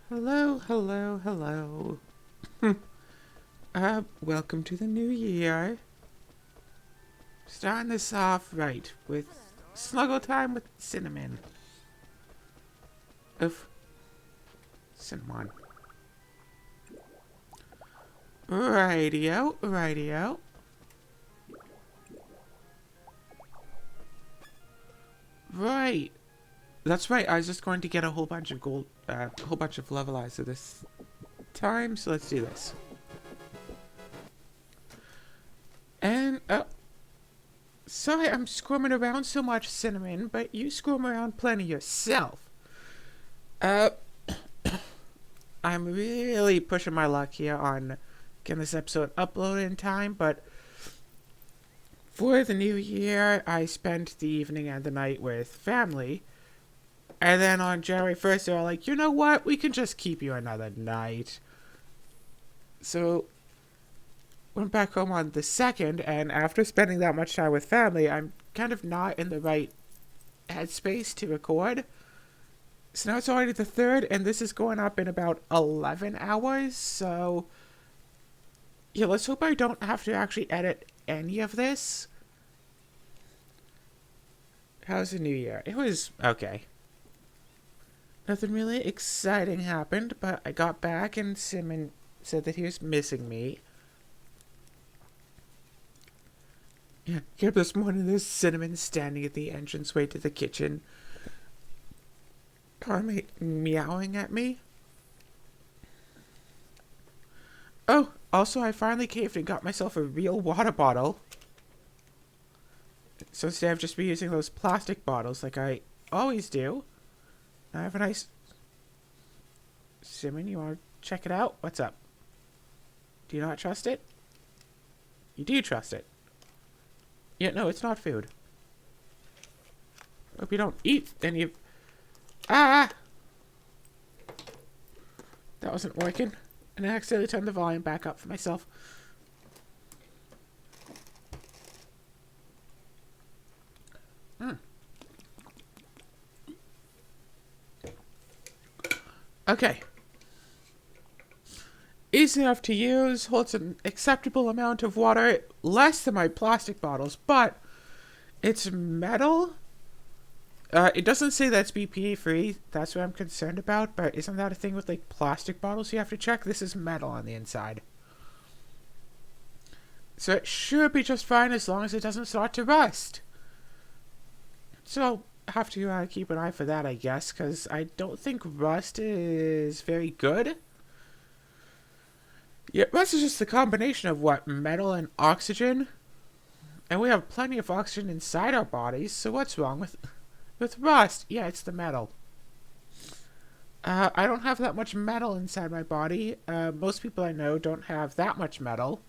Hello, hello, hello. Welcome to the new year. Starting this off right with Snuggle Time with Cinnamon. Of Cinnamon. Radio. Right. That's right, I was just going to get a whole bunch of gold, a whole bunch of levelizer this time, so let's do this. And, sorry I'm squirming around so much, Cinnamon, but you squirm around plenty yourself. Uh, I'm really pushing my luck here on getting this episode uploaded in time, but for the new year, I spent the evening and the night with family. And then on January 1st, they were like, you know what? We can just keep you another night. So, went back home on the 2nd, and after spending that much time with family, I'm kind of not in the right headspace to record. So now it's already the 3rd, and this is going up in about 11 hours, so yeah, let's hope I don't have to actually edit any of this. How's the new year? It was okay. Nothing really exciting happened, but I got back and Simon said that he was missing me. Yeah, here this morning there's Cinnamon standing at the entranceway to the kitchen. Calling meowing at me. Oh, also I finally caved and got myself a real water bottle. So instead of just reusing those plastic bottles like I always do, I have a nice... Simon, you want to check it out? What's up? Do you not trust it? You do trust it. Yeah, no, it's not food. Hope you don't eat any of... Ah! That wasn't working. And I accidentally turned the volume back up for myself. Okay. Easy enough to use, holds an acceptable amount of water, less than my plastic bottles, but it's metal. It doesn't say that's BPA free, that's what I'm concerned about, but isn't that a thing with like plastic bottles you have to check? This is metal on the inside. So it should be just fine as long as it doesn't start to rust. So have to keep an eye for that, I guess, because I don't think rust is very good. Yeah, rust is just the combination of what? Metal and oxygen? And we have plenty of oxygen inside our bodies, so what's wrong with rust? Yeah, it's the metal. I don't have that much metal inside my body. Most people I know don't have that much metal.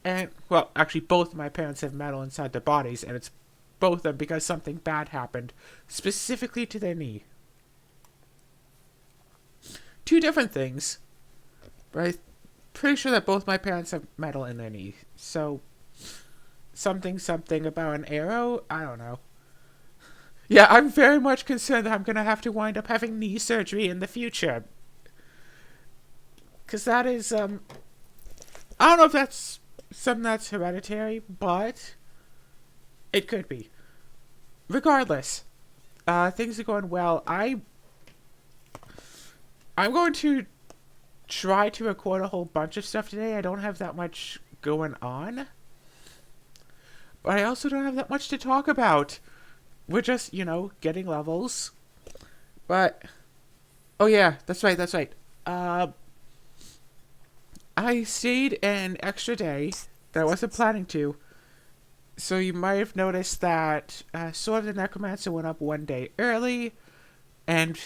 And, well, actually both of my parents have metal inside their bodies, and it's both of them because something bad happened, specifically to their knee. Two different things, but I'm pretty sure that both my parents have metal in their knee. So, something about an arrow? I don't know. Yeah, I'm very much concerned that I'm going to have to wind up having knee surgery in the future. Because that is, I don't know if that's something that's hereditary, but it could be. Regardless, things are going well. I'm going to try to record a whole bunch of stuff today. I don't have that much going on. But I also don't have that much to talk about. We're just, getting levels. But, oh yeah, that's right. I stayed an extra day that I wasn't planning to. So you might have noticed that Sword of the Necromancer went up one day early. And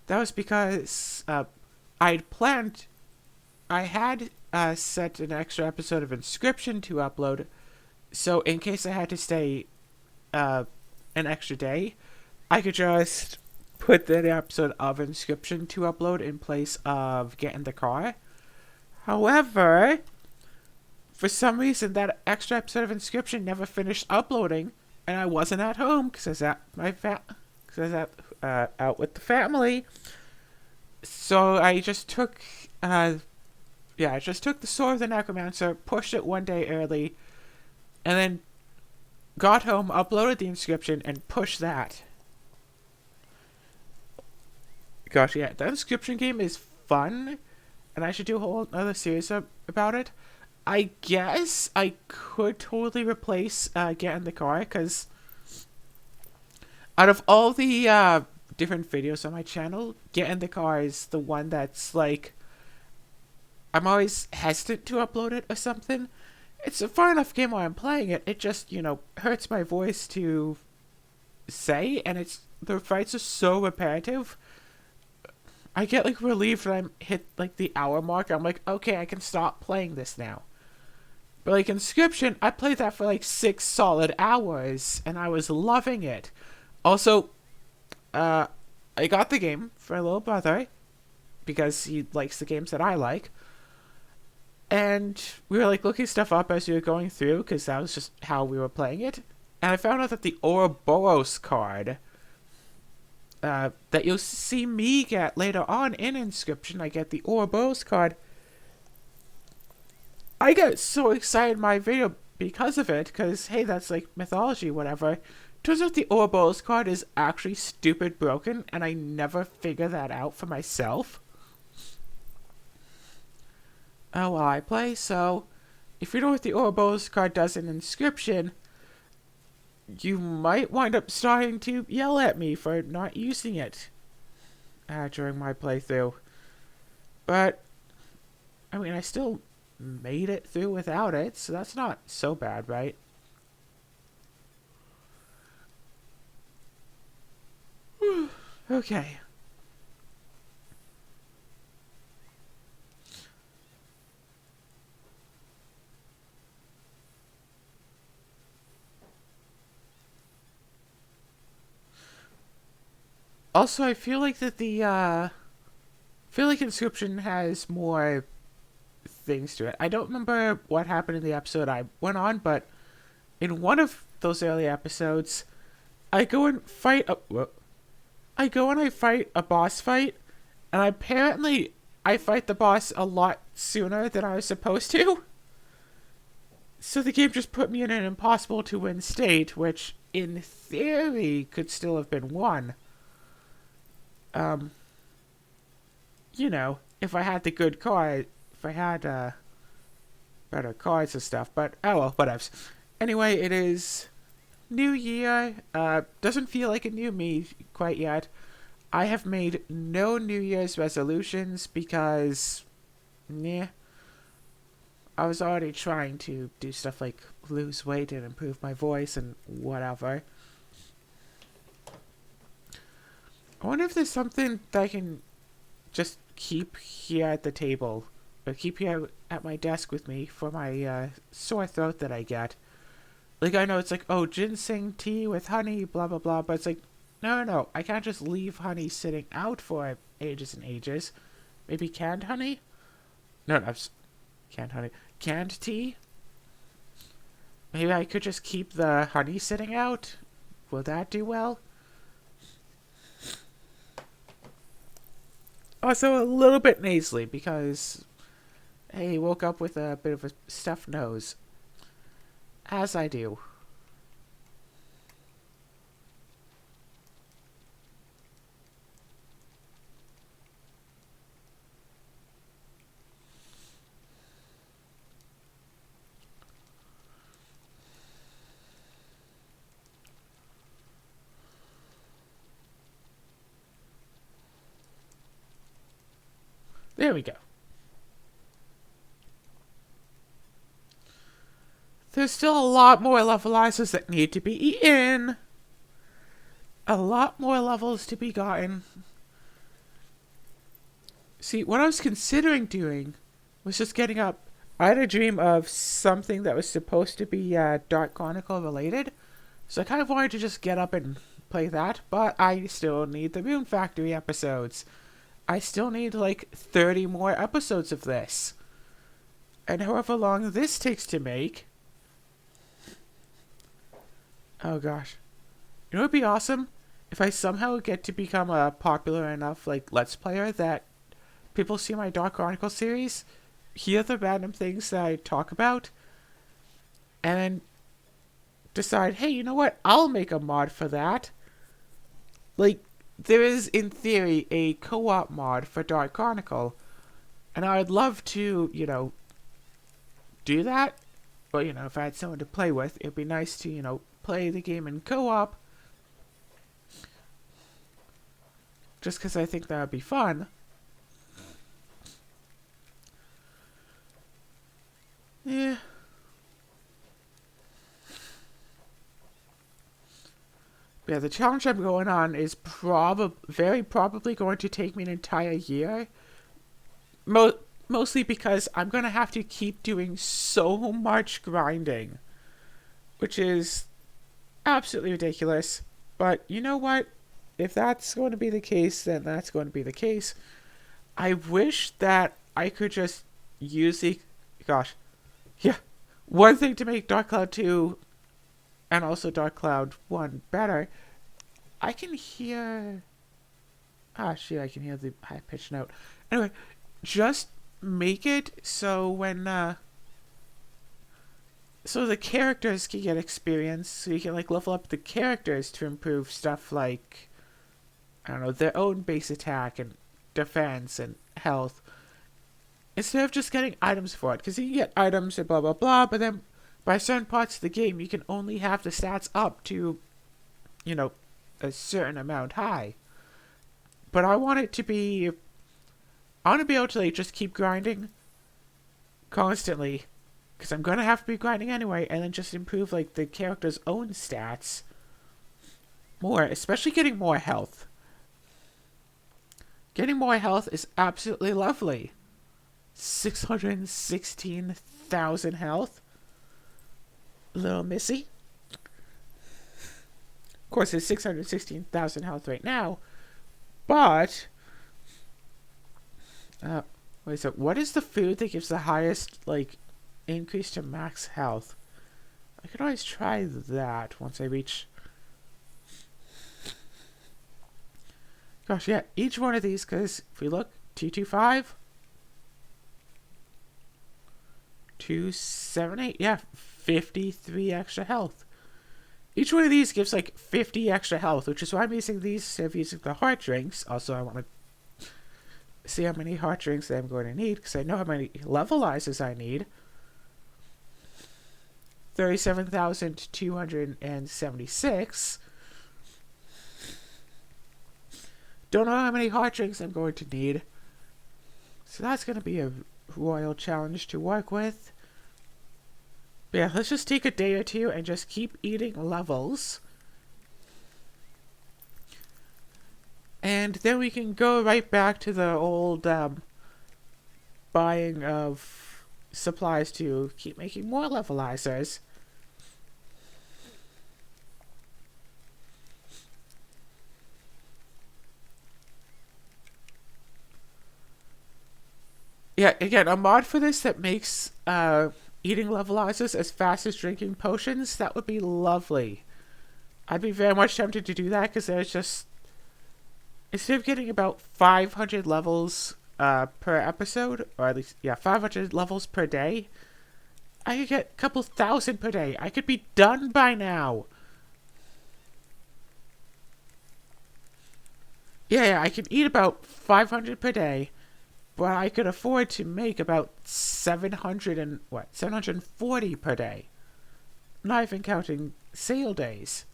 that was because I had set an extra episode of Inscription to upload. So in case I had to stay an extra day, I could just put that episode of Inscription to upload in place of Get in the Car. However, for some reason, that extra episode of Inscription never finished uploading, and I wasn't at home because I was at because I was out with the family. So I just took, I just took the Sword of the Necromancer, pushed it one day early, and then got home, uploaded the inscription, and pushed that. Gosh, yeah, that inscription game is fun, and I should do a whole other series about it. I guess I could totally replace Get in the Car, because out of all the different videos on my channel, Get in the Car is the one that's like, I'm always hesitant to upload it or something. It's a far enough game while I'm playing it. It just, hurts my voice to say, and the fights are so repetitive. I get like relieved when I hit like the hour mark. I'm like, okay, I can stop playing this now. But like Inscription, I played that for like 6 solid hours, and I was loving it. Also, I got the game for a little brother because he likes the games that I like. And we were like looking stuff up as we were going through, because that was just how we were playing it. And I found out that the Ouroboros card that you'll see me get later on in Inscription, I get the Ouroboros card. I got so excited in my video because of it, because hey, that's like mythology, whatever. Turns out the Ouroboros card is actually stupid broken, and I never figure that out for myself. While I play, so if you know what the Ouroboros card does in Inscription, you might wind up starting to yell at me for not using it during my playthrough. But, I mean, I still made it through without it, so that's not so bad, right? Okay. Also, I feel like that Inscription has more things to it. I don't remember what happened in the episode I went on, but in one of those early episodes, I go and I fight a boss fight, and apparently I fight the boss a lot sooner than I was supposed to. So the game just put me in an impossible to win state, which in theory could still have been won. If I had the good card, if I had better cards and stuff, but oh well, whatevs. Anyway, it is New Year. Doesn't feel like a new me quite yet. I have made no New Year's resolutions because, I was already trying to do stuff like lose weight and improve my voice and whatever. I wonder if there's something that I can just keep here at the table, or keep here at my desk with me for my sore throat that I get. Like, I know it's like, oh, ginseng tea with honey, blah, blah, blah, but it's like, no, I can't just leave honey sitting out for ages and ages. Maybe canned honey? No, canned honey. Canned tea? Maybe I could just keep the honey sitting out? Will that do well? Also, a little bit nasally because, hey, woke up with a bit of a stuffed nose. As I do. There we go. There's still a lot more levelizers that need to be eaten. A lot more levels to be gotten. See, what I was considering doing was just getting up. I had a dream of something that was supposed to be Dark Chronicle related. So I kind of wanted to just get up and play that. But I still need the Rune Factory episodes. I still need like 30 more episodes of this. And however long this takes to make. Oh gosh. You know what would be awesome? if I somehow get to become a popular enough like Let's Player that people see my Dark Chronicle series, hear the random things that I talk about, and then decide, hey, you know what? I'll make a mod for that. Like, there is, in theory, a co-op mod for Dark Chronicle, and I would love to, do that. But, if I had someone to play with, it'd be nice to, play the game in co-op. Just because I think that would be fun. Yeah. Yeah, the challenge I'm going on is very probably going to take me an entire year. Mostly because I'm going to have to keep doing so much grinding. Which is absolutely ridiculous. But you know what? If that's going to be the case, then that's going to be the case. I wish that I could just use the... Gosh. Yeah. One thing to make Dark Cloud 2 and also Dark Cloud 1 better, I can hear... Ah, shit, I can hear the high-pitched note. Anyway, just make it so when... so the characters can get experience, so you can, level up the characters to improve stuff like, I don't know, their own base attack and defense and health, instead of just getting items for it, because you can get items and blah blah blah, but then by certain parts of the game, you can only have the stats up to, a certain amount high. But I want it to be... I want to be able to, just keep grinding constantly, because I'm going to have to be grinding anyway, and then just improve, the character's own stats more, especially getting more health. Getting more health is absolutely lovely. 616,000 health. Little Missy. Of course, it's 616,000 health right now. But... wait a sec. What is the food that gives the highest, increase to max health? I could always try that once I reach... Gosh, yeah, each one of these, because if we look, 225... 278, yeah, 53 extra health. Each one of these gives 50 extra health, which is why I'm using these instead of using the heart drinks. Also, I want to see how many heart drinks I'm going to need, because I know how many levelizers I need. 37,276. Don't know how many heart drinks I'm going to need. So that's going to be a royal challenge to work with. But yeah, let's just take a day or two and just keep eating levels. And then we can go right back to the old buying of supplies to keep making more levelizers. Yeah, again, a mod for this that makes eating levelizers as fast as drinking potions, that would be lovely. I'd be very much tempted to do that, because there's just... Instead of getting about 500 levels per episode, or at least, 500 levels per day, I could get a couple thousand per day. I could be done by now. Yeah, I can eat about 500 per day, but I could afford to make about 740 per day. Not even counting sale days.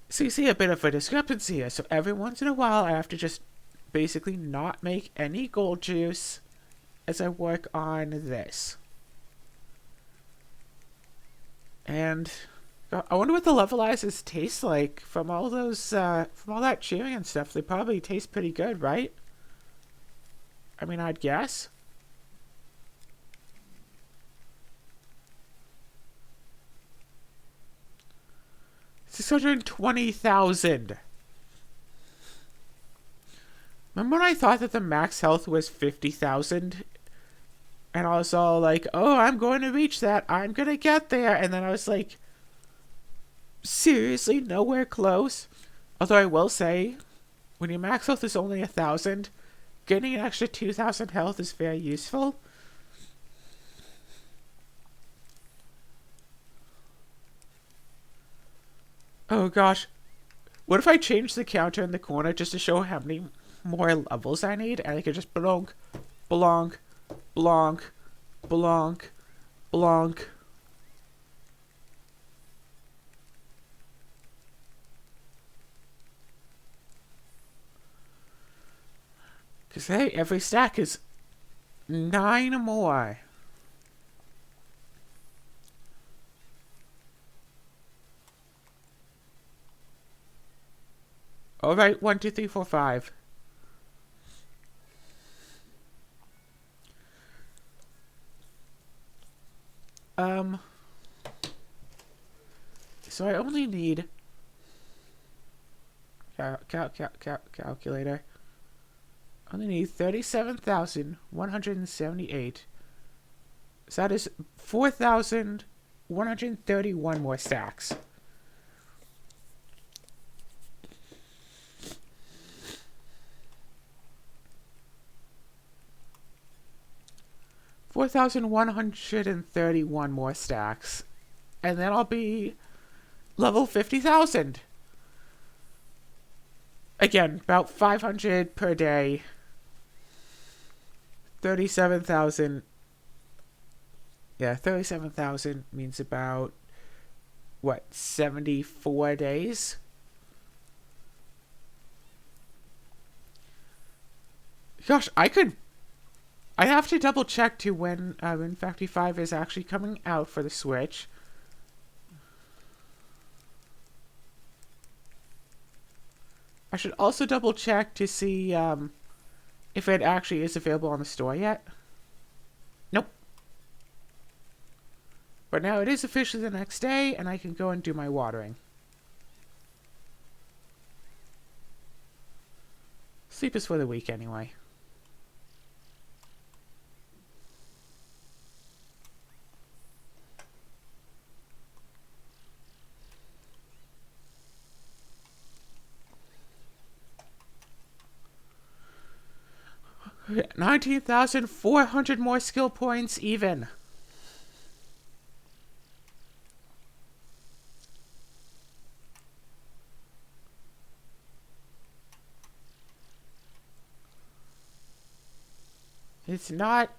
So you see a bit of a discrepancy here. So every once in a while, I have to just basically not make any gold juice as I work on this. And I wonder what the levelizers taste like from all those, from all that chewing and stuff. They probably taste pretty good, right? I mean, I'd guess. $620,000. Remember when I thought that the max health was 50,000? And I was all like, oh, I'm going to reach that. I'm going to get there. And then I was like, seriously nowhere close. Although I will say, when your max health is only 1,000, getting an extra 2,000 health is very useful. Oh gosh. What if I change the counter in the corner just to show how many more levels I need? And I could just blonk, blonk, blonk, blonk, blonk. Because, hey, every stack is 9 more. Alright, 1, 2, 3, 4, 5. So I only need calculator. I only need 37,178. So that is 4,131 more stacks. $4,131 more stacks. And then I'll be level 50,000. Again, about 500 per day. 37,000. Yeah, 37,000 means about, what, 74 days? Gosh, I have to double check to when Factory 5 is actually coming out for the Switch. I should also double check to see if it actually is available on the store yet. Nope. But now it is officially the next day, and I can go and do my watering. Sleep is for the week anyway. Okay, 19,400 more skill points even. It's not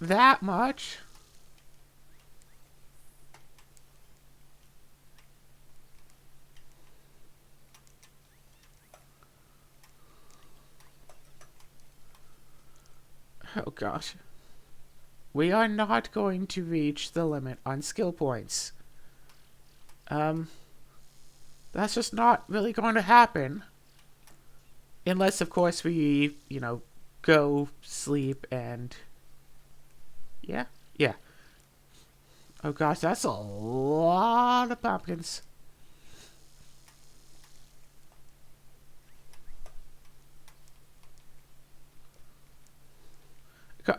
that much. Oh gosh. We are not going to reach the limit on skill points. That's just not really going to happen. Unless, of course, we, go sleep and... Yeah? Yeah. Oh gosh, that's a lot of pumpkins.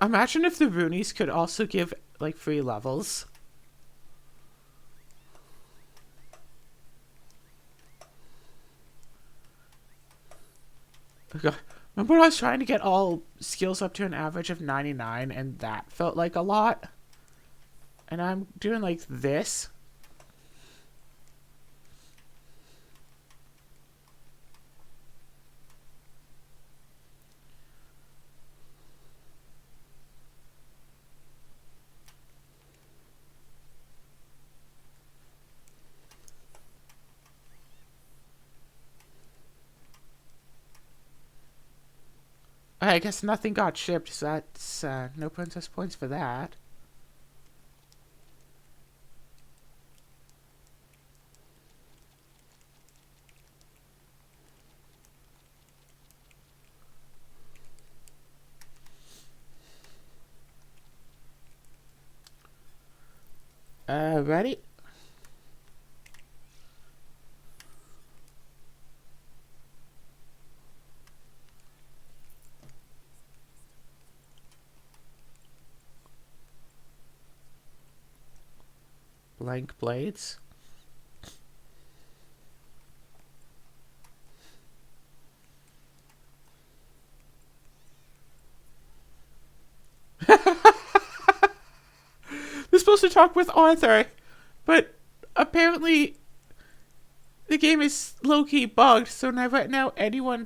Imagine if the Roonies could also give, like, free levels. Oh god. Remember when I was trying to get all skills up to an average of 99 and that felt like a lot? And I'm doing like this. I guess nothing got shipped, so that's no princess points for that. Ready? Blank blades. talk with Arthur, but apparently the game is low-key bugged, so never now anyone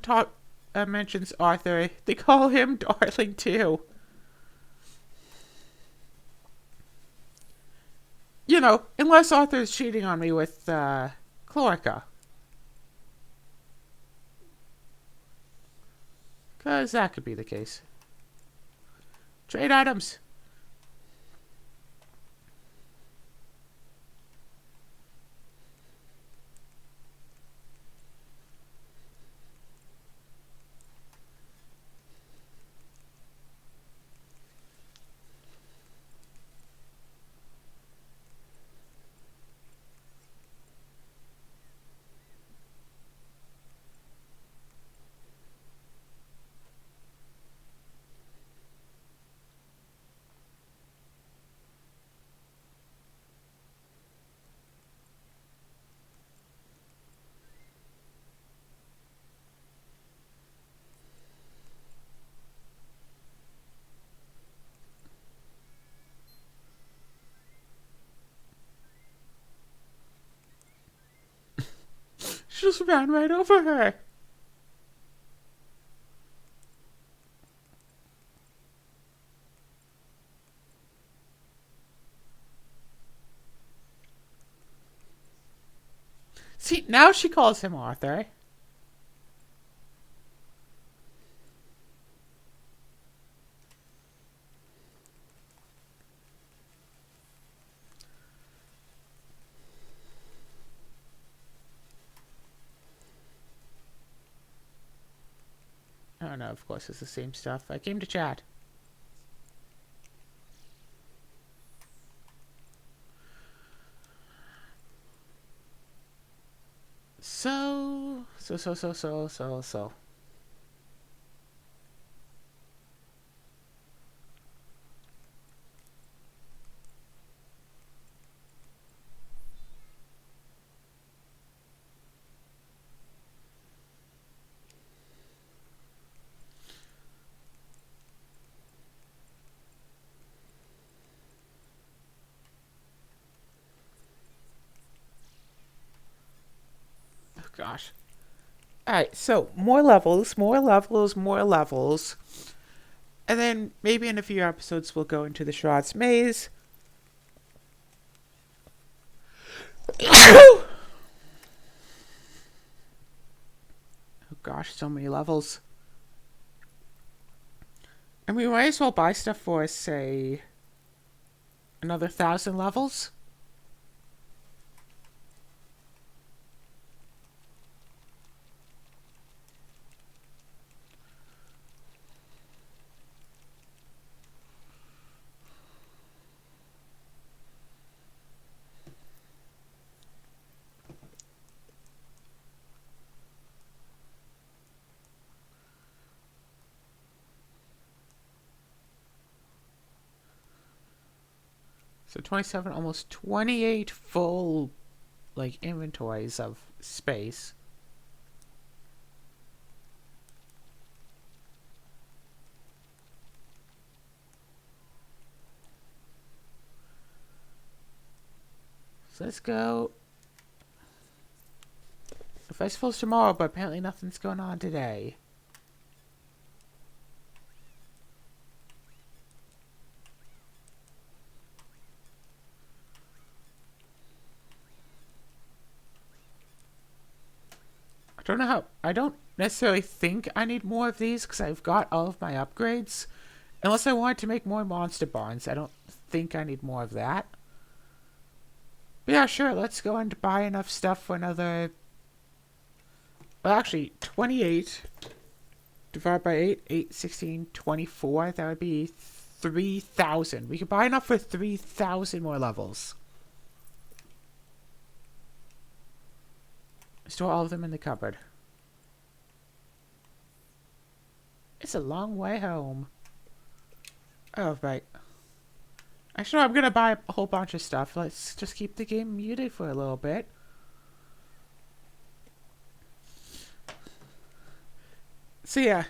mentions Arthur, they call him Darling too. You know, unless Arthur's cheating on me with Chlorica. Because that could be the case. Trade items. She just ran right over her. See, now she calls him Arthur. Oh no, of course it's the same stuff. I came to chat. So. Oh gosh. Alright, so more levels. And then maybe in a few episodes we'll go into the Shroud's Maze. Oh gosh, so many levels. And we might as well buy stuff for, say, another 1,000 levels. So 27, almost 28 full, like, inventories of space. So let's go. The festival's tomorrow, but apparently nothing's going on today. I don't necessarily think I need more of these because I've got all of my upgrades. Unless I wanted to make more monster barns, I don't think I need more of that. But yeah, sure, let's go and buy enough stuff for another... Well, actually, 28 divided by 8, 8, 16, 24, that would be 3,000. We could buy enough for 3,000 more levels. Store all of them in the cupboard. It's a long way home. Oh, right. Actually, no, I'm gonna buy a whole bunch of stuff. Let's just keep the game muted for a little bit. So yeah,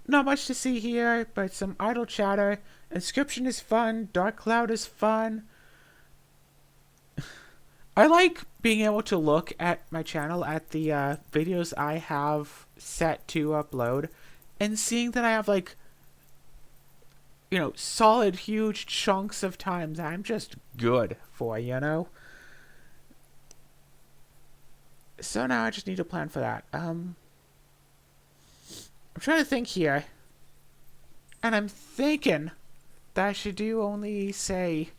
Not much to see here, but some idle chatter. Inscription is fun. Dark Cloud is fun. I like being able to look at my channel at the videos I have set to upload and seeing that I have like, you know, solid huge chunks of time that I'm just good for, you know? So now I just need to plan for that. I'm trying to think here. And I'm thinking that I should do only, say,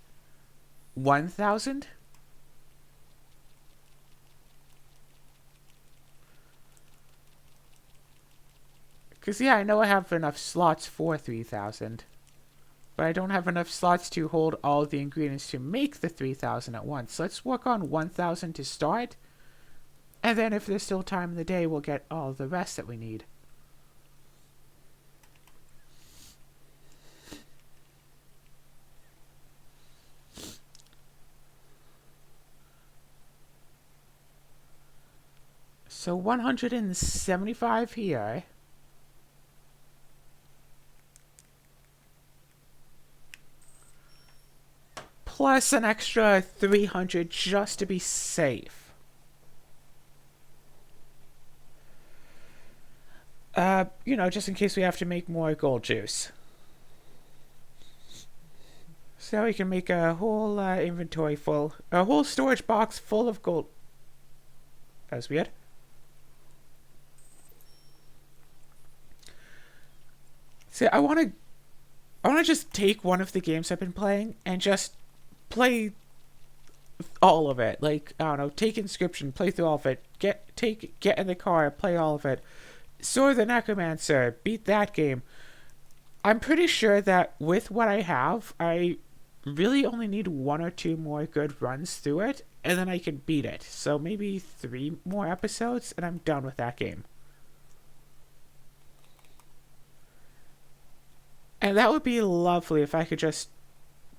1,000? Because, yeah, I know I have enough slots for 3,000. But I don't have enough slots to hold all the ingredients to make the 3,000 at once. So let's work on 1,000 to start. And then if there's still time in the day, we'll get all the rest that we need. So 175 here. Plus an extra 300 just to be safe. You know, just in case we have to make more gold juice. So we can make a whole inventory full, a whole storage box full of gold. That's weird. See, I want to just take one of the games I've been playing and just play all of it. Like, I don't know, take Inscription, play through all of it. Get in the car, play all of it. Sword of the Necromancer, beat that game. I'm pretty sure that with what I have, I really only need 1 or 2 more good runs through it, and then I can beat it. So maybe 3 more episodes, and I'm done with that game. And that would be lovely if I could just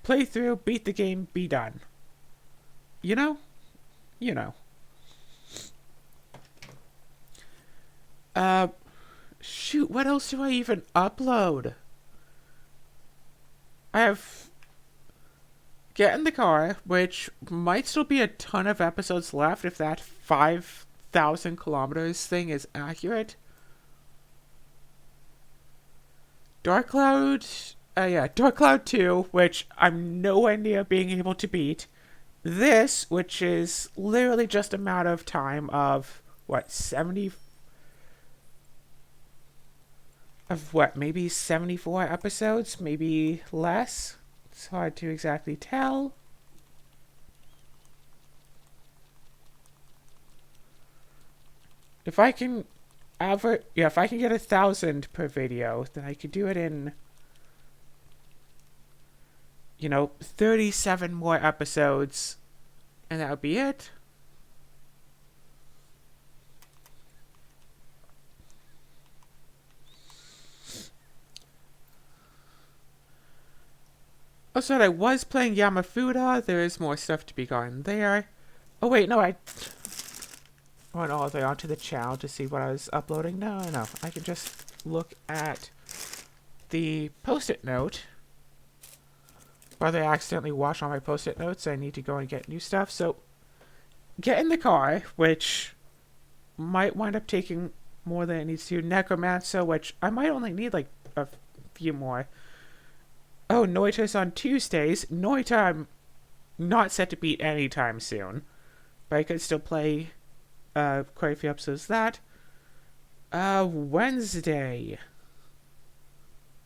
play through, beat the game, be done. You know? You know. Shoot, what else do I even upload? I have Get in the Car, which might still be a ton of episodes left if that 5,000 kilometers thing is accurate. Dark Cloud, Dark Cloud 2, which I'm nowhere near being able to beat. This, which is literally just a matter of time of, maybe 74 episodes, maybe less. It's hard to exactly tell. If I can if I can get 1,000 per video, then I could do it in, 37 more episodes, and that would be it. Also, I was playing Yamafuda. There is more stuff to be gotten there. Oh wait, no, I went all the way onto the channel to see what I was uploading. No, I can just look at the post-it note. Whether I accidentally wash all my post-it notes, I need to go and get new stuff. So, Get in the Car, which might wind up taking more than it needs to. Necromancer, which I might only need like a few more. Oh, Noita's on Tuesdays. Noita I'm not set to beat anytime soon. But I could still play quite a few episodes of that. Wednesday.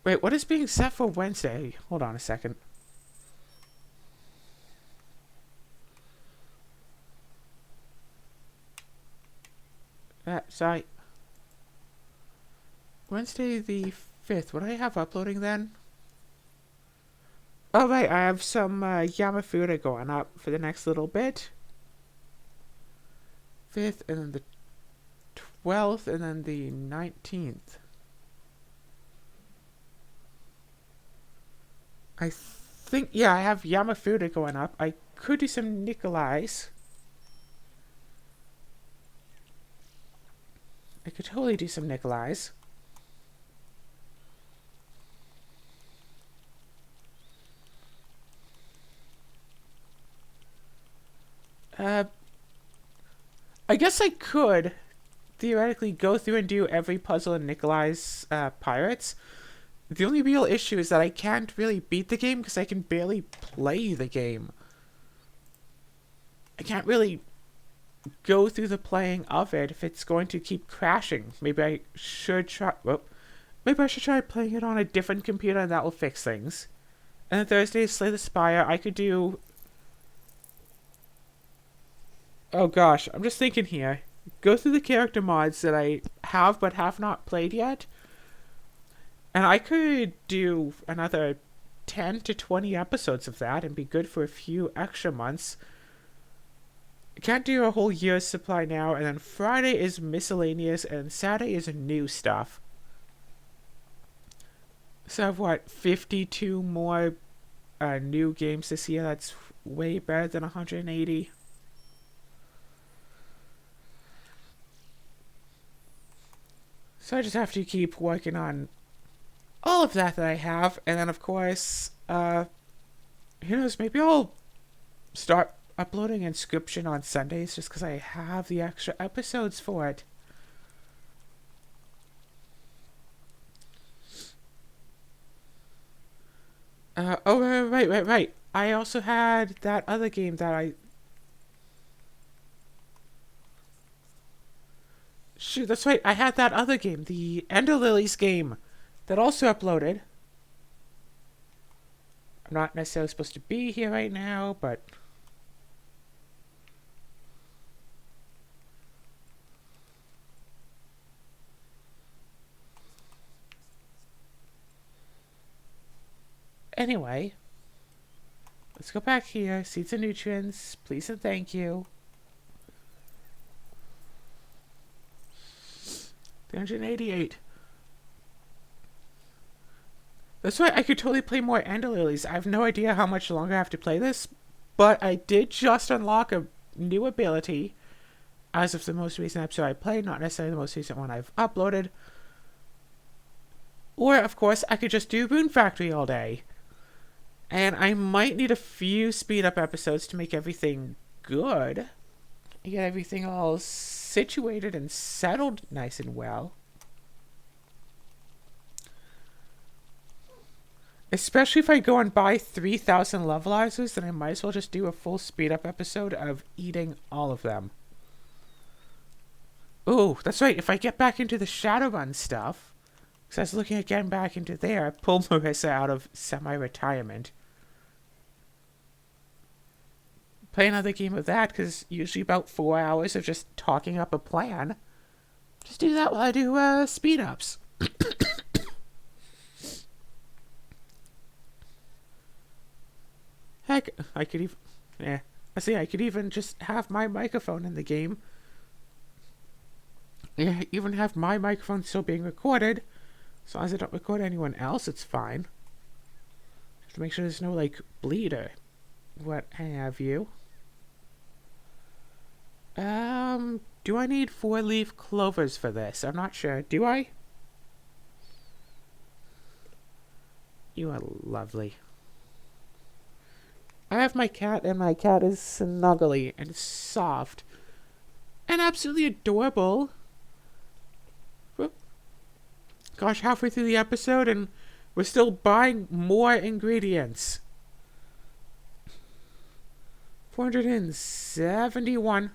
Wait, what is being set for Wednesday? Hold on a second. Sorry. Wednesday the 5th. What do I have uploading then? Oh, right. I have some Yamafuda going up for the next little bit. 5th, and then the 12th, and then the 19th. I think, yeah, I have Yamafuda going up. I could do some Nikolai's. I could totally do some Nikolai's. I guess I could theoretically go through and do every puzzle in Nikolai's Pirates. The only real issue is that I can't really beat the game because I can barely play the game. I can't really go through the playing of it if it's going to keep crashing. Maybe I should try. Well, maybe I should try playing it on a different computer and that will fix things. And then Thursday, Slay the Spire. I could do. Oh gosh, I'm just thinking here. Go through the character mods that I have but have not played yet. And I could do another 10 to 20 episodes of that and be good for a few extra months. I can't do a whole year's supply now, and then Friday is miscellaneous, and Saturday is new stuff. So I have, what, 52 more new games this year? That's way better than 180. So I just have to keep working on all of that I have, and then of course, who knows, maybe I'll start uploading Inscription on Sundays just because I have the extra episodes for it. Oh, right. I also had that other game that I... Shoot, that's right. I had that other game, the Ender Lilies game, that also uploaded. I'm not necessarily supposed to be here right now, but... Anyway, let's go back here. Seeds and nutrients, please and thank you. 388. That's right, I could totally play more Ender Lilies. I have no idea how much longer I have to play this, but I did just unlock a new ability as of the most recent episode I played, not necessarily the most recent one I've uploaded. Or, of course, I could just do Rune Factory all day. And I might need a few speed-up episodes to make everything good. Get everything all situated and settled nice and well. Especially if I go and buy 3,000 levelizers, then I might as well just do a full speed-up episode of eating all of them. Ooh, that's right, if I get back into the Shadowrun stuff, because I was looking at getting back into there, I pulled Marissa out of semi-retirement. Play another game of that, because usually about 4 hours of just talking up a plan. Just do that while I do speed-ups. Heck, I could even... Yeah, I could even just have my microphone in the game. Yeah, even have my microphone still being recorded. As long as I don't record anyone else, it's fine. Just to make sure there's no, like, bleed or what have you. Do I need 4-leaf clovers for this? I'm not sure. Do I? You are lovely. I have my cat, and my cat is snuggly and soft and absolutely adorable. Gosh, halfway through the episode, and we're still buying more ingredients. 471.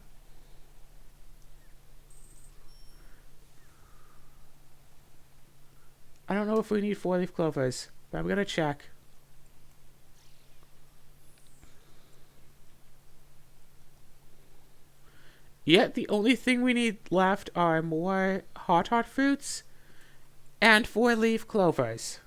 I don't know if we need 4-leaf clovers, but I'm gonna check. Yet the only thing we need left are more hot fruits and 4-leaf clovers.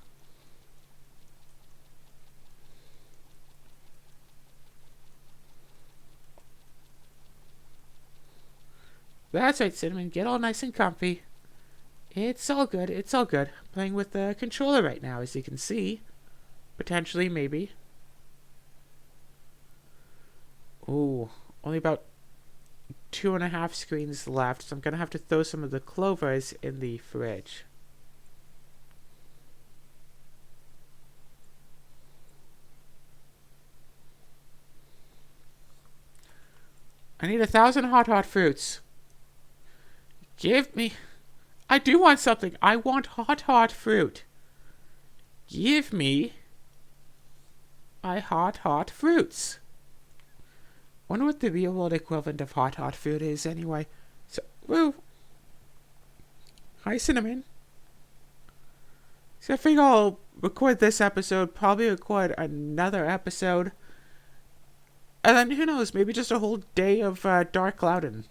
That's right, Cinnamon. Get all nice and comfy. It's all good. It's all good. Playing with the controller right now, as you can see. Potentially, maybe. Ooh, only about 2.5 screens left, so I'm gonna have to throw some of the clovers in the fridge. I need 1,000 hot fruits. Give me... I do want something. I want hot fruit. Give me my hot fruits. Wonder what the real world equivalent of hot fruit is anyway. So, woo. Hi, Cinnamon. So I think I'll record this episode, probably record another episode, and then who knows, maybe just a whole day of Dark Cloud and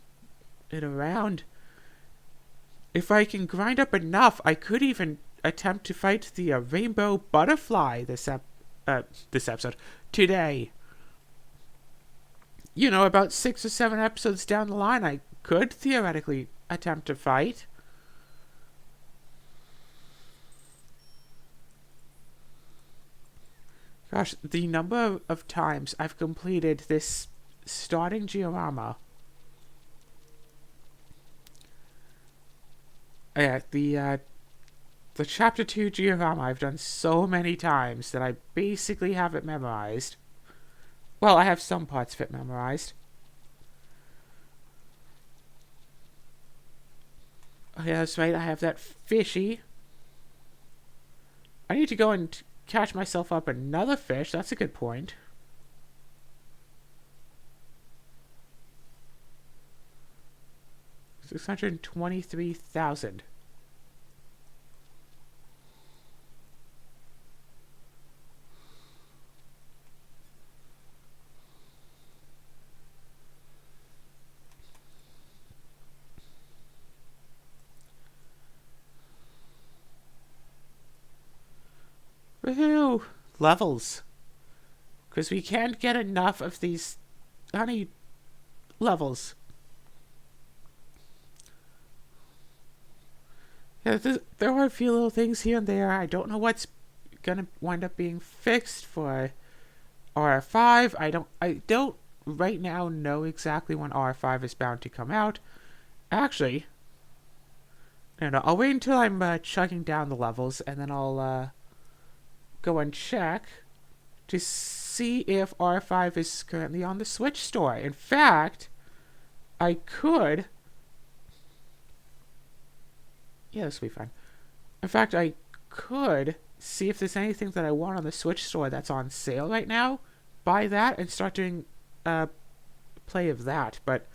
around. If I can grind up enough, I could even attempt to fight the rainbow butterfly this episode today. You know, about 6 or 7 episodes down the line, I could theoretically attempt to fight. Gosh, the number of times I've completed this starting diorama. Yeah, the chapter 2 diorama I've done so many times that I basically have it memorized. Well, I have some parts of it memorized. Oh yeah, that's right, I have that fishy. I need to go and catch myself up another fish. That's a good point. $623,000. Woohoo! Levels. Because we can't get enough of these honey levels. Yeah, there are a few little things here and there. I don't know what's gonna wind up being fixed for RF5. I don't right now know exactly when RF5 is bound to come out. Actually, no, I'll wait until I'm chugging down the levels, and then I'll go and check to see if R5 is currently on the Switch store. In fact, I could... Yeah, this will be fine. In fact, I could see if there's anything that I want on the Switch store that's on sale right now. Buy that and start doing play of that. But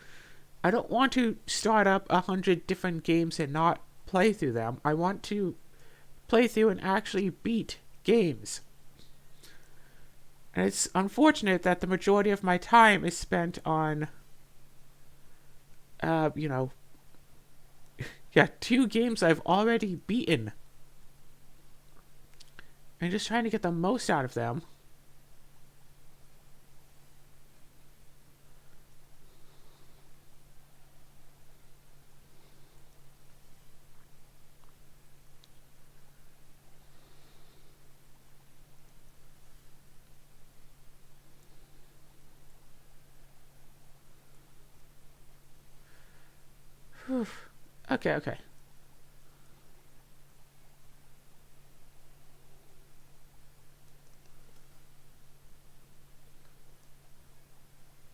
I don't want to start up 100 different games and not play through them. I want to play through and actually beat games. And it's unfortunate that the majority of my time is spent on, you know, yeah, 2 games I've already beaten. And just trying to get the most out of them. Whew. Okay.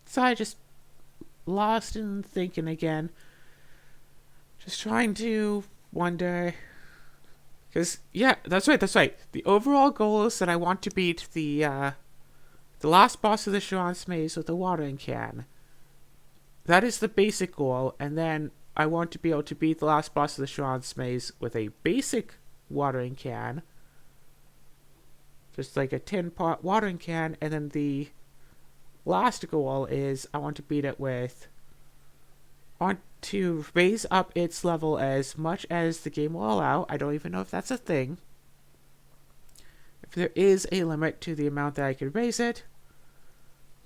So I just lost in thinking again. Just trying to wonder. Because, yeah, that's right. The overall goal is that I want to beat the last boss of the Sharon's Maze with a watering can. That is the basic goal, and then I want to be able to beat the last boss of the Sharon's Maze with a basic watering can. Just like a tin-pot watering can, and then the last goal is I want to beat it with... I want to raise up its level as much as the game will allow. I don't even know if that's a thing. If there is a limit to the amount that I could raise it.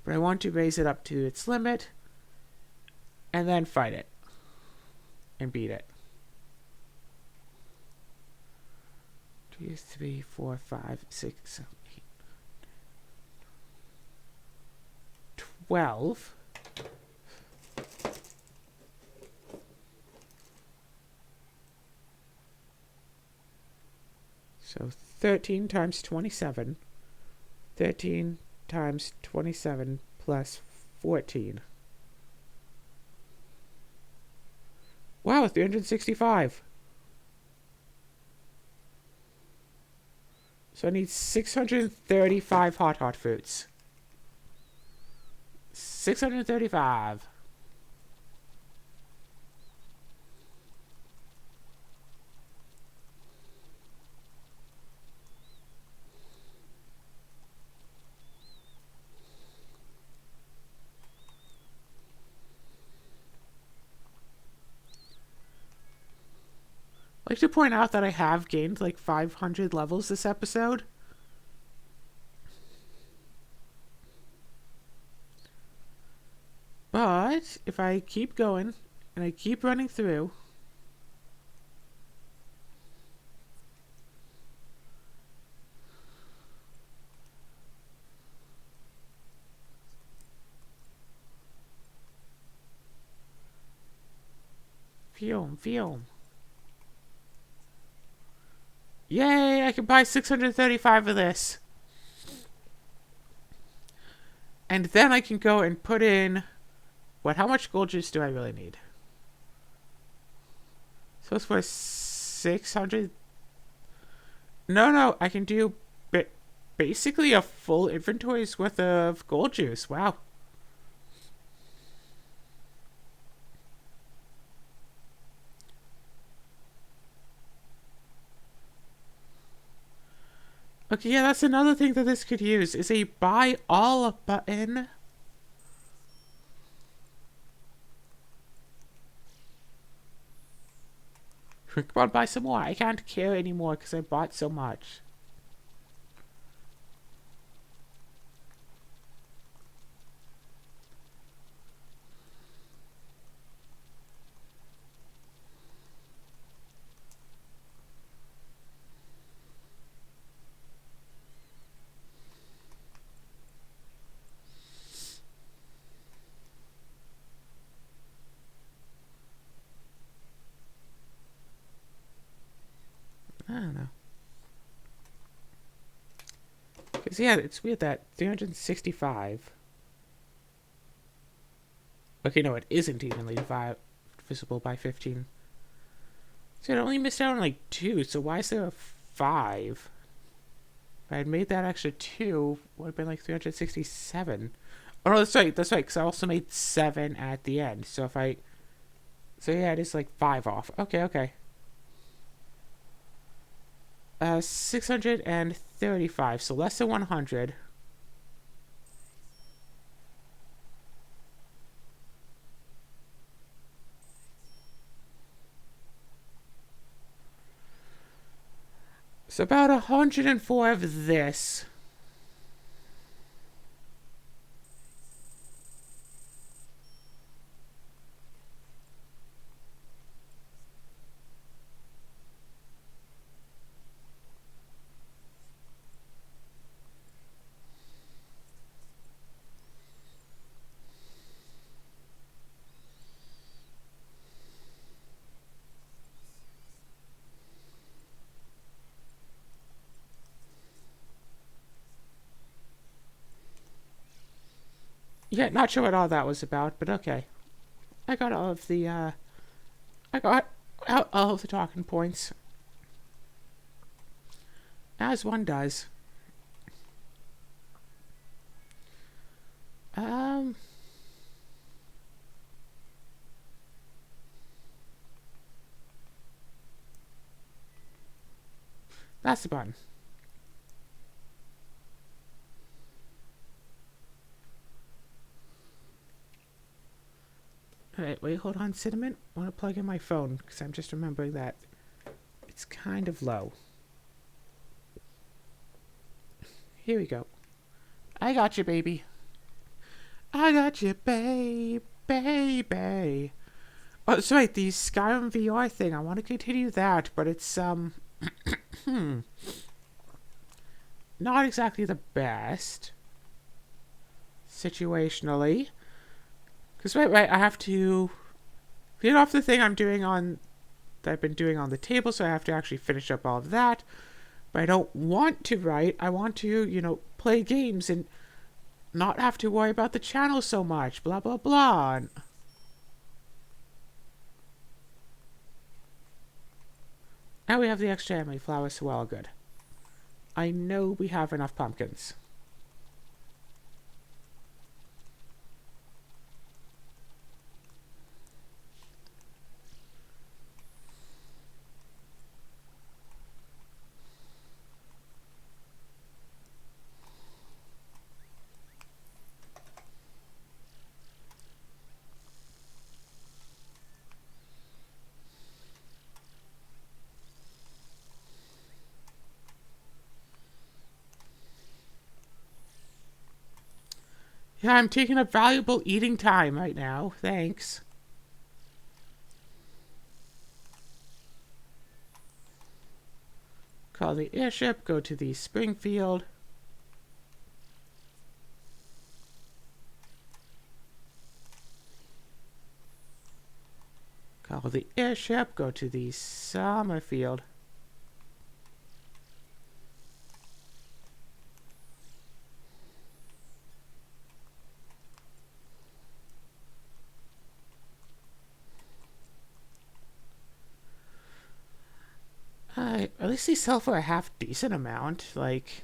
But I want to raise it up to its limit. And then fight it. And beat it. 2, 3, 4, 5, 6, 7, 8, 12. So 13 times 27. 13 times 27 plus 14. Wow, 365. So I need 635 hot foods. 635. I'd like to point out that I have gained like 500 levels this episode. But if I keep going and I keep running through, film. Yay, I can buy 635 of this. And then I can go and put in... What, how much gold juice do I really need? So it's for 600... No, I can do basically a full inventory's worth of gold juice. Wow. Okay, yeah, that's another thing that this could use, is a buy all button. Come on, buy some more. I can't care anymore because I bought so much. I don't know. Because, yeah, it's weird that 365... Okay, no, it isn't evenly divisible by 15. So it only missed out on, like, 2, so why is there a 5? If I had made that extra 2, it would have been, like, 367. Oh, no, that's right, because I also made 7 at the end. So if I... So, yeah, it is, like, 5 off. Okay. 635, so less than 100. So about 104 of this. Yeah, not sure what all that was about, but okay. I got all of the, I got all of the talking points. As one does. That's the button. Alright, wait, hold on, Cinnamon. I want to plug in my phone, because I'm just remembering that it's kind of low. Here we go. I got you, baby. I got you, baby. Oh, that's right, the Skyrim VR thing. I want to continue that, but it's, not exactly the best. Situationally. Because, wait, I have to clean off the thing that I've been doing on the table, so I have to actually finish up all of that. But I don't want to write. I want to, play games and not have to worry about the channel so much. Blah, blah, blah. And we have the extra Emily flowers, so all good. I know we have enough pumpkins. Yeah, I'm taking up valuable eating time right now. Thanks. Call the airship, go to the Springfield. Call the airship, go to the Summerfield. At least they sell for a half decent amount. Like,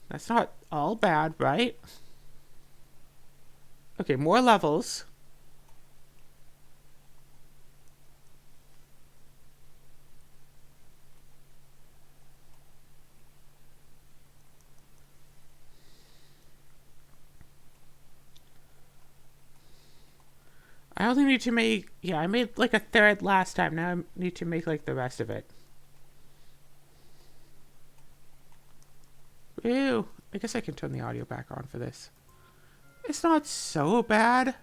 that's not all bad, right? Okay, more levels. I only need to make... Yeah, I made like a third last time. Now I need to make like the rest of it. Ew. I guess I can turn the audio back on for this. It's not so bad.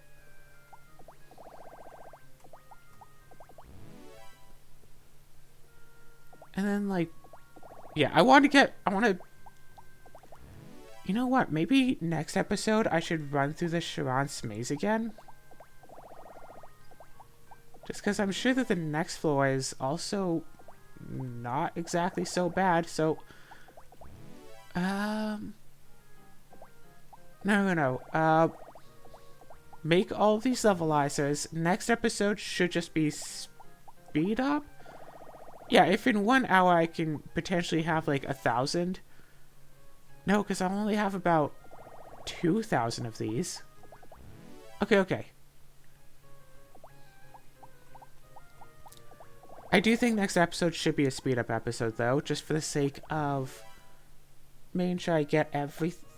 And then like... Yeah, I want to... You know what? Maybe next episode I should run through the Sharon's maze again. Just because I'm sure that the next floor is also not exactly so bad, so... No. Make all these levelizers. Next episode should just be speed up. Yeah, if in 1 hour I can potentially have like 1,000. No, because I only have about 2,000 of these. Okay. I do think next episode should be a speed up episode though, just for the sake of making sure I get everything.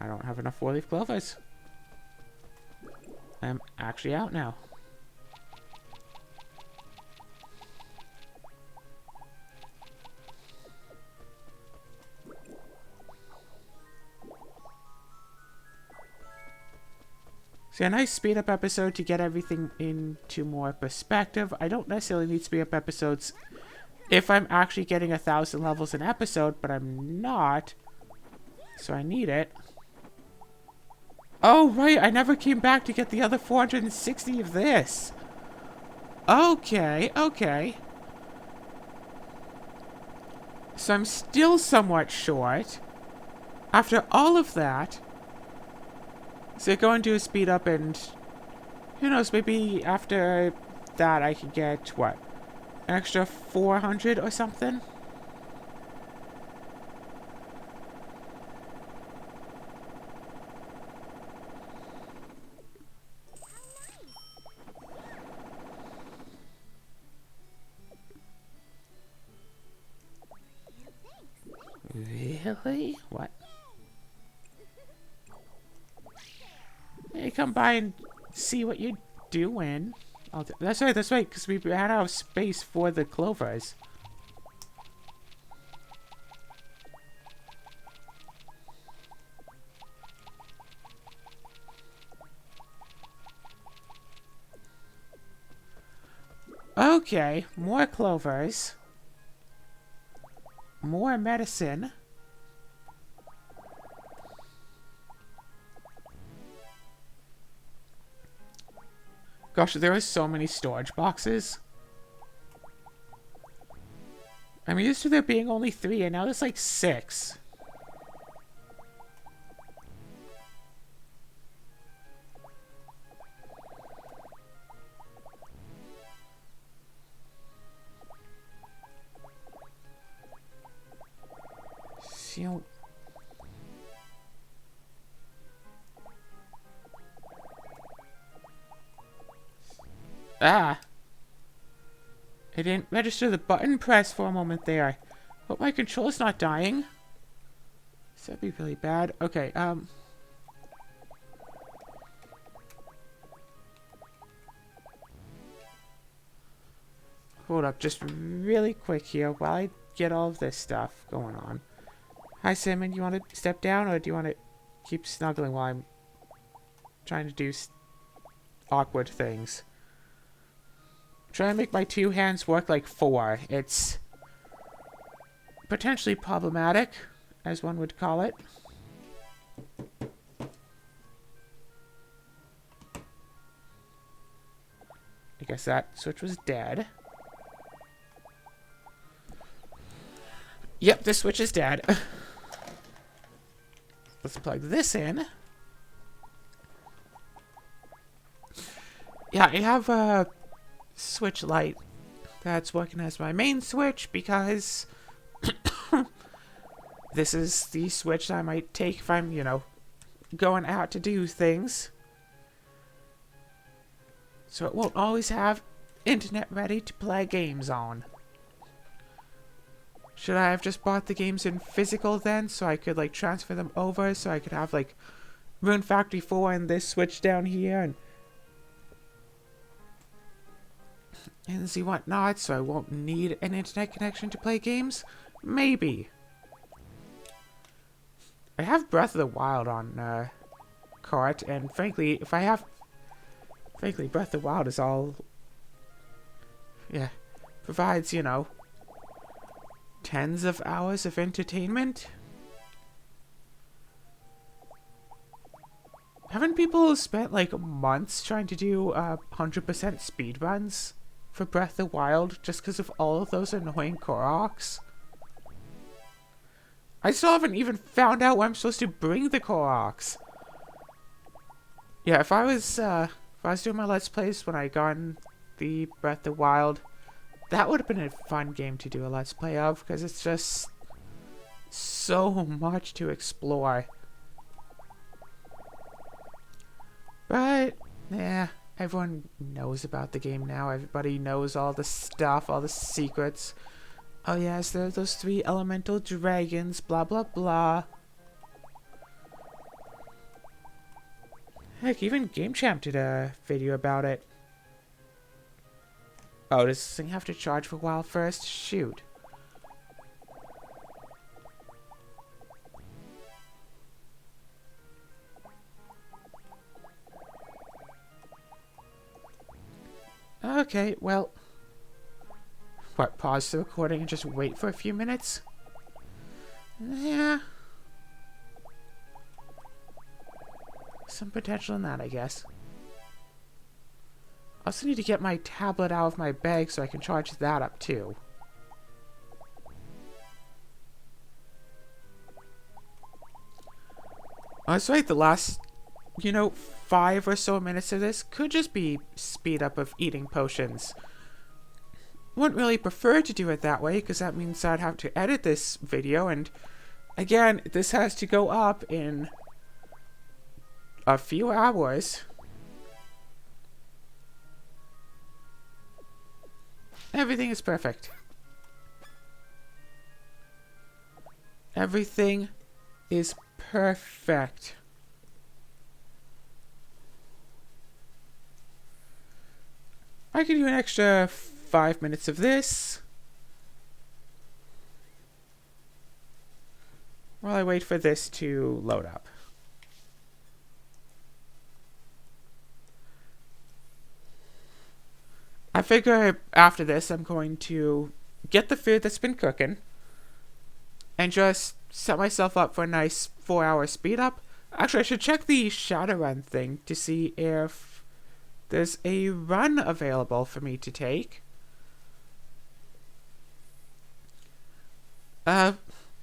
I don't have enough 4-leaf clovers. I'm actually out now. So a nice speed up episode to get everything into more perspective. I don't necessarily need speed up episodes if I'm actually getting 1,000 levels an episode, but I'm not. So I need it. Oh, right. I never came back to get the other 460 of this. Okay. So I'm still somewhat short. After all of that. So go and do a speed up and... Who knows, maybe after that I could get, what? An extra 400 or something? Really? What? Hey, come by and see what you're doing. That's right, because we ran out of space for the clovers. Okay, more clovers. More medicine. Gosh, there are so many storage boxes. I'm used to there being only 3, and now there's like 6. don't... Ah! I didn't register the button press for a moment there. Hope my controller's not dying. That'd be really bad. Okay, hold up, just really quick here while I get all of this stuff going on. Hi, Simon. You want to step down, or do you want to keep snuggling while I'm trying to do awkward things? Trying to make my two hands work like four. It's potentially problematic, as one would call it. I guess that switch was dead. Yep, this switch is dead. Let's plug this in. Yeah, I have a switch light that's working as my main switch because this is the switch that I might take if I'm, you know, going out to do things. So it won't always have internet ready to play games on. Should I have just bought the games in physical then, so I could, like, transfer them over, so I could have, like, Rune Factory 4 and this switch down here, and see whatnot, so I won't need an internet connection to play games? Maybe. I have Breath of the Wild on, cart, and frankly, if I have... Frankly, Breath of the Wild is all... Yeah. Provides, you know... tens of hours of entertainment? Haven't people spent like months trying to do 100% speedruns for Breath of the Wild just because of all of those annoying Koroks? I still haven't even found out where I'm supposed to bring the Koroks. Yeah, if I was doing my Let's Plays when I got in the Breath of the Wild, that would have been a fun game to do a Let's Play of, because it's just so much to explore. But, yeah, everyone knows about the game now. Everybody knows all the stuff, all the secrets. Oh yes, there are those 3 elemental dragons, blah blah blah. Heck, even Game Champ did a video about it. Oh, does this thing have to charge for a while first? Shoot. Okay, well... What, pause the recording and just wait for a few minutes? Yeah. Some potential in that, I guess. I also need to get my tablet out of my bag so I can charge that up too. That's right, the last, you know, 5 or so minutes of this could just be speed up of eating potions. Wouldn't really prefer to do it that way, because that means I'd have to edit this video, and again, this has to go up in a few hours. Everything is perfect. Everything is perfect. I could do an extra 5 minutes of this while I wait for this to load up. I figure after this I'm going to get the food that's been cooking and just set myself up for a nice 4-hour speed up. Actually, I should check the Shadowrun thing to see if there's a run available for me to take. Yeah,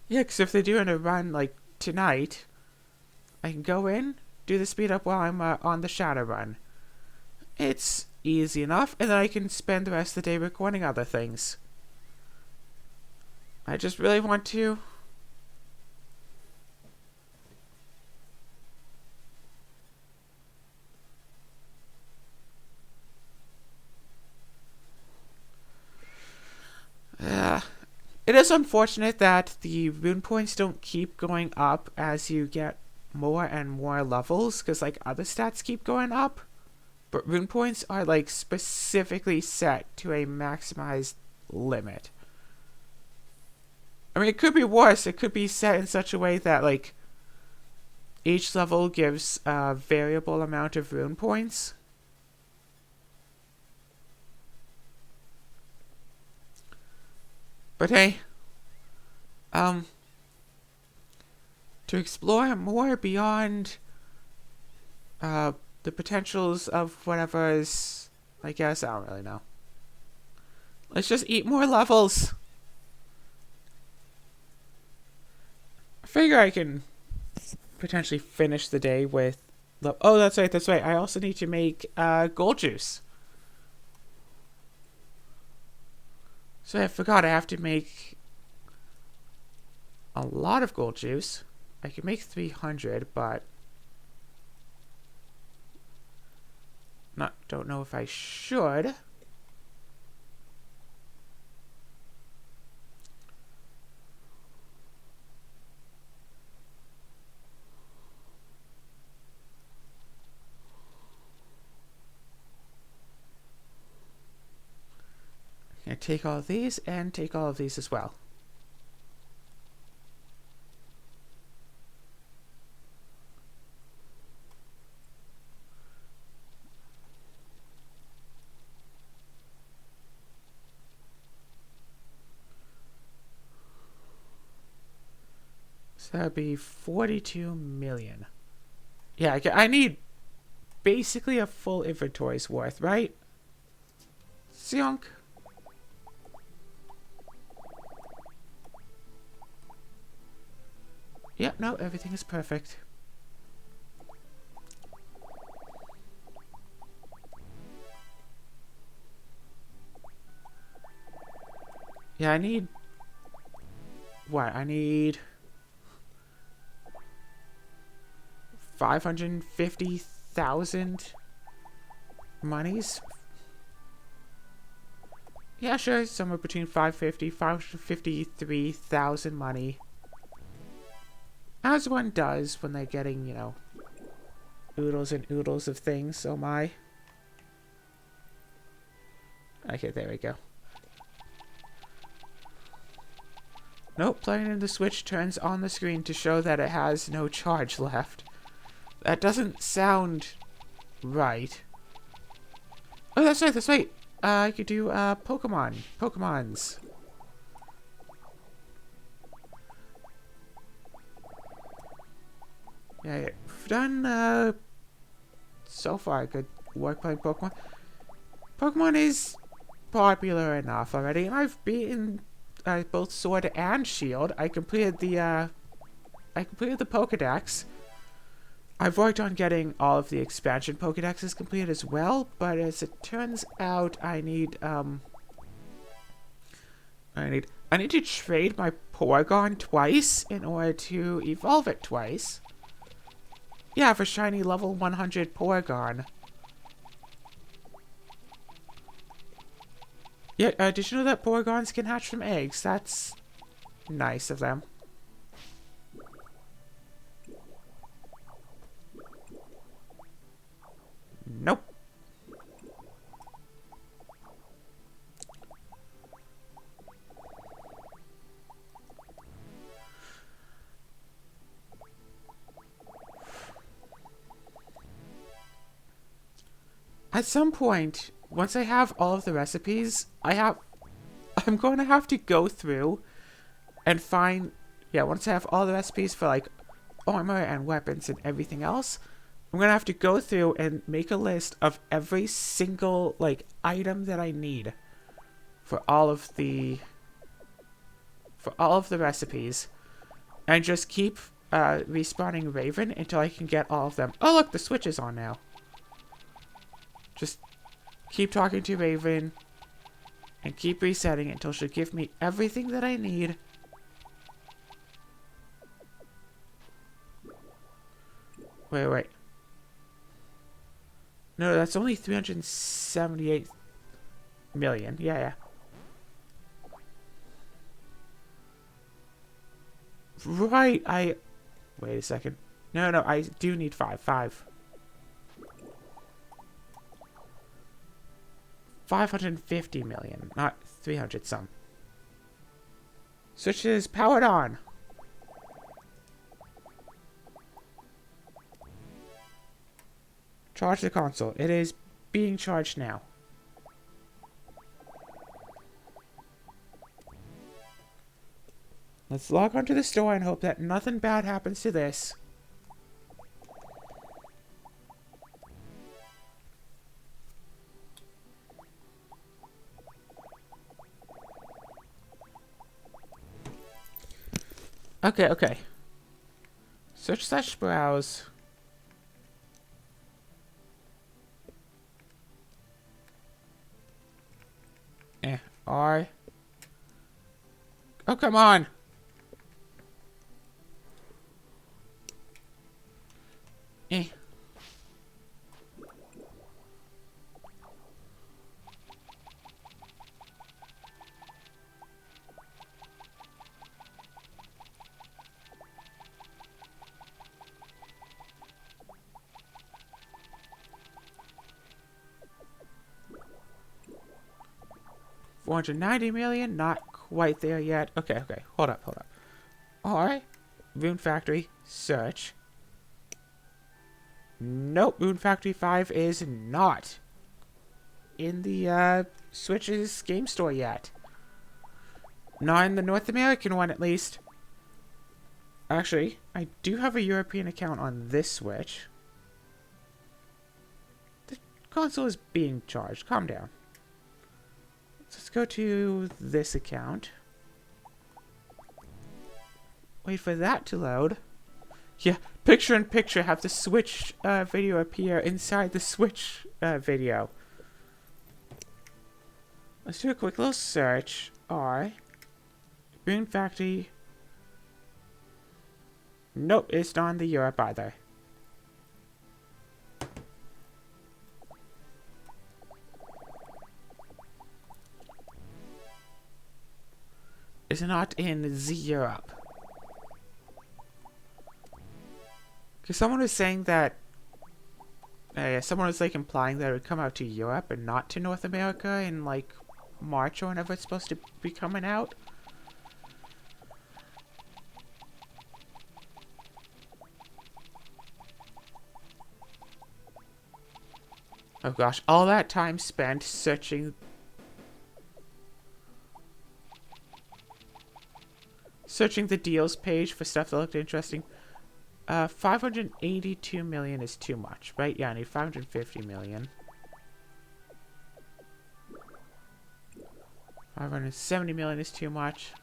because if they're doing a run, like, tonight, I can go in, do the speed up while I'm on the Shadowrun. It's easy enough, and then I can spend the rest of the day recording other things. I just really want to It is unfortunate that the rune points don't keep going up as you get more and more levels, because like other stats keep going up, but rune points are like specifically set to a maximized limit. I mean, it could be worse. It could be set in such a way that like each level gives a variable amount of rune points. But hey, to explore more beyond the potentials of whatever is, I guess, I don't really know. Let's just eat more levels. I figure I can potentially finish the day with... Oh, that's right. I also need to make gold juice. So I forgot I have to make a lot of gold juice. I can make 300, but don't know if I should. I'm going to take all of these and take all of these as well. So that'd be 42 million. Yeah, I need basically a full inventory's worth, right? Sionk. Yep, no, everything is perfect. Yeah, I need... What? I need... 550,000 monies? Yeah, sure, somewhere between 553,000 money. As one does when they're getting, you know, oodles and oodles of things, oh my. Okay, there we go. Nope, plugging in the switch turns on the screen to show that it has no charge left. That doesn't sound right. Oh, that's right. I could do, Pokemons. Yeah, we've done, so far good work playing Pokemon. Pokemon is popular enough already, and I've beaten both Sword and Shield. I completed the Pokedex. I've worked on getting all of the expansion Pokedexes completed as well, but as it turns out, I need to trade my Porygon twice in order to evolve it twice. Yeah, for shiny level 100 Porygon. Yeah, did you know that Porygons can hatch from eggs? That's nice of them. Nope. At some point, once I have all of the recipes, I'm going to have to go through and find, yeah, once I have all the recipes for like armor and weapons and everything else, I'm going to have to go through and make a list of every single like item that I need for all of the recipes, and just keep respawning Raven until I can get all of them. Oh look, the switch is on now. Just keep talking to Raven and keep resetting until she'll give me everything that I need. Wait. No, that's only 378 million. Yeah. Right, wait a second. No, I do need 5. 550 million, not 300 some. Switch is powered on. Charge the console. It is being charged now. Let's log onto the store and hope that nothing bad happens to this. Okay. Search/browse. R. Oh, come on. 490 million, not quite there yet. Okay, hold up. Alright, Rune Factory, search. Nope, Rune Factory 5 is not in the Switch's game store yet. Not in the North American one, at least. Actually, I do have a European account on this Switch. The console is being charged. Calm down. Let's go to this account. Wait for that to load. Yeah, picture-in-picture, have the Switch video appear inside the Switch video. Let's do a quick little search. Rune Factory. Nope, it's not in the Europe either. It's not in the Europe. Because someone was saying that... someone was like implying that it would come out to Europe and not to North America in like March or whenever it's supposed to be coming out. Oh gosh, all that time spent searching the deals page for stuff that looked interesting. 582 million is too much, right? Yeah, I need 550 million. 570 million is too much.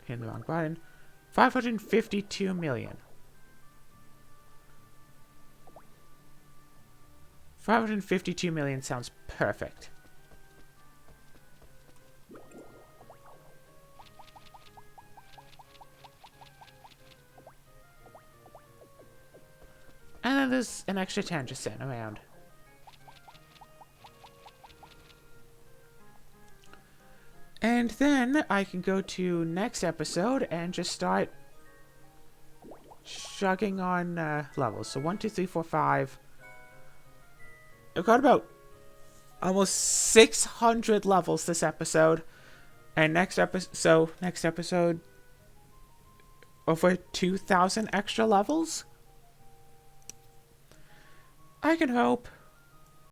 Hitting the wrong button. 552 million. 552 million sounds perfect. And then there's an extra 10 just sitting around. And then I can go to next episode and just start chugging on levels. So 1, 2, 3, 4, 5. I've got about almost 600 levels this episode. And next episode over 2,000 extra levels. I can hope.